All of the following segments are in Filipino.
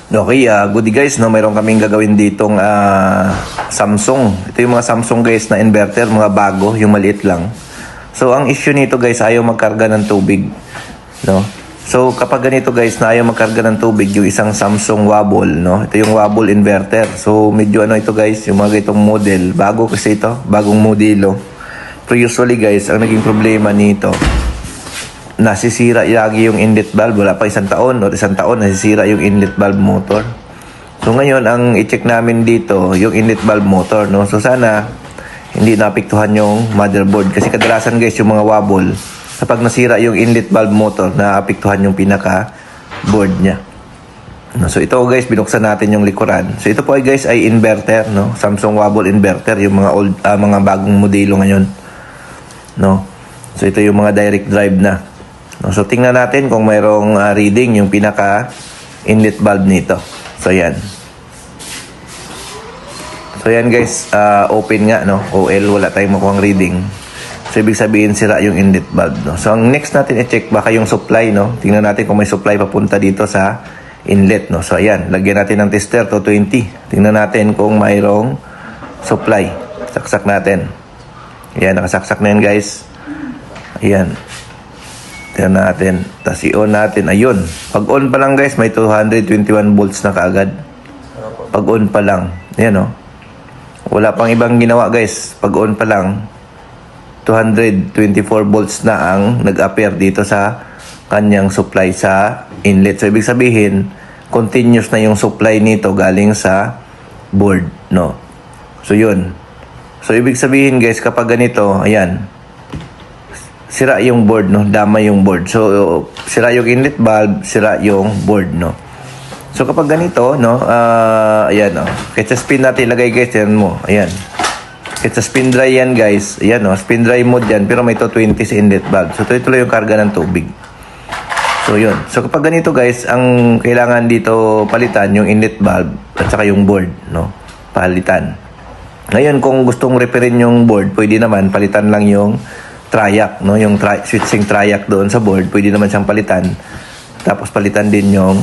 Okay, goodie guys, no, mayroon kaming gagawin ditong Samsung. Ito yung mga Samsung guys na inverter, mga bago, yung maliit lang. So, ang issue nito guys, ayaw magkarga ng tubig, no? So, kapag ganito guys, na ayaw magkarga ng tubig, yung isang Samsung Wobble, no? Ito yung Wobble inverter. So, medyo ano ito guys, yung mga itong model. Bago kasi ito, bagong modelo. Pero usually guys, ang naging problema nito, nasisira lagi yung inlet valve. Wala pa isang taon nasisira yung inlet valve motor. So ngayon ang i-check namin dito yung inlet valve motor, no? So sana hindi naapektuhan yung motherboard kasi kadalasan guys yung mga wobble kapag nasira yung inlet valve motor naapektuhan yung pinaka board niya, no? So ito guys, binuksan natin yung likuran. So ito po ay guys ay inverter, no? Samsung Wobble inverter, yung mga old mga bagong modelo ngayon, no? So ito yung mga direct drive na. So, tingnan natin kung mayroong reading yung pinaka inlet valve nito. So, yan. So, yan guys, open nga, no? OL, wala tayong makuhang reading. So, ibig sabihin sira yung inlet valve, no? So, ang next natin i-check baka yung supply, no? Tingnan natin kung may supply papunta dito sa inlet, no? So, ayan, lagyan natin ng tester to 20. Tingnan natin kung mayroong supply. Saksak natin. Ayan, nakasaksak na yan guys. Ayan. Tignan natin. Tapos i-on natin. Ayun. Pag on pa lang guys, may 221 volts na kaagad. Pag on pa lang. Ayan o. Wala pang ibang ginawa guys. Pag on pa lang, 224 volts na ang nag-appear dito sa kanyang supply sa inlet. So, ibig sabihin, continuous na yung supply nito galing sa board, no? So, yun. So, ibig sabihin guys, kapag ganito, ayan, sira yung board, no? Damay yung board. So, sira yung inlet valve, sira yung board, no? So, kapag ganito, no? Ayan, no? Kahit sa spin natin ilagay, guys, yan mo. Ayan. Kahit sa spin dry yan, guys. Ayan, no? Spin dry mode yan, pero may 220 sa inlet valve. So, tuloy-tuloy yung karga ng tubig. So, yun. So, kapag ganito, guys, ang kailangan dito palitan, yung inlet valve at saka yung board, no? Palitan. Ngayon, kung gustong repairin yung board, pwede naman, palitan lang yung triac, no? Yung switching triac doon sa board, pwede naman siyang palitan. Tapos palitan din yung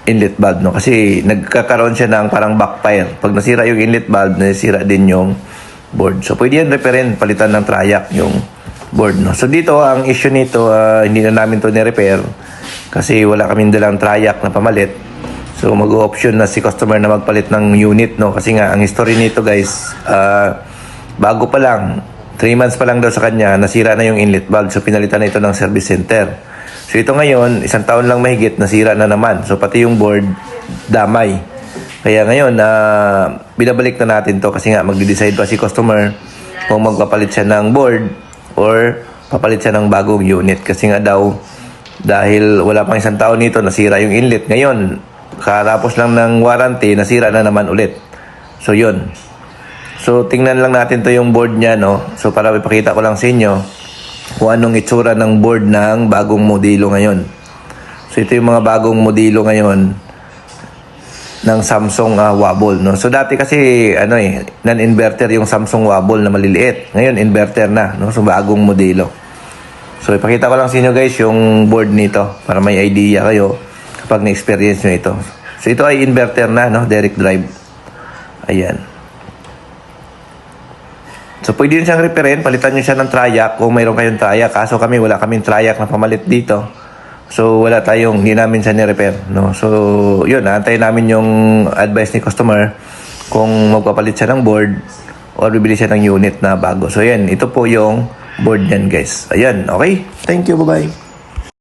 inlet valve, no? Kasi nagkakaroon siya ng parang backfire. Pag nasira yung inlet valve, nasira din yung board. So pwede yan repairin, palitan ng triac yung board, no? So dito, ang issue nito, hindi na namin to ni-repair kasi wala kaming dalang triac na pamalit. So mag-option na si customer na magpalit ng unit, no? Kasi nga, ang history nito guys, bago pa lang, 3 months pa lang daw sa kanya, nasira na yung inlet valve. So, pinalitan na ito ng service center. So, ito ngayon, 1 taon lang mahigit, nasira na naman. So, pati yung board, damay. Kaya ngayon, binabalik na natin to kasi nga, magde-decide pa si customer kung magpapalit siya ng board or papalit siya ng bagong unit. Kasi nga daw, dahil wala pang 1 taon nito, nasira yung inlet. Ngayon, katapos lang ng warranty, nasira na naman ulit. So, yun. So, tingnan lang natin to yung board niya, no? So, para ipakita ko lang sa inyo kung anong itsura ng board ng bagong modelo ngayon. So, ito yung mga bagong modelo ngayon ng Samsung Wobble, no? So, dati kasi, non-inverter yung Samsung Wobble na maliliit. Ngayon, inverter na, no? So, bagong modelo. So, ipakita ko lang sa inyo guys yung board nito para may idea kayo kapag na-experience nyo ito. So, ito ay inverter na, no? Direct drive. Ayan. So, pwede nyo siyang repairin. Palitan nyo siya ng triac kung mayroon kayong triac. Kaso kami, wala kaming triac na pamalit dito. So, hindi namin siya ni-repair, no? So, yun, antayin namin yung advice ni customer kung magpapalit siya ng board or bibili siya ng unit na bago. So, yan, ito po yung board niyan, guys. Ayan, okay? Thank you, bye-bye.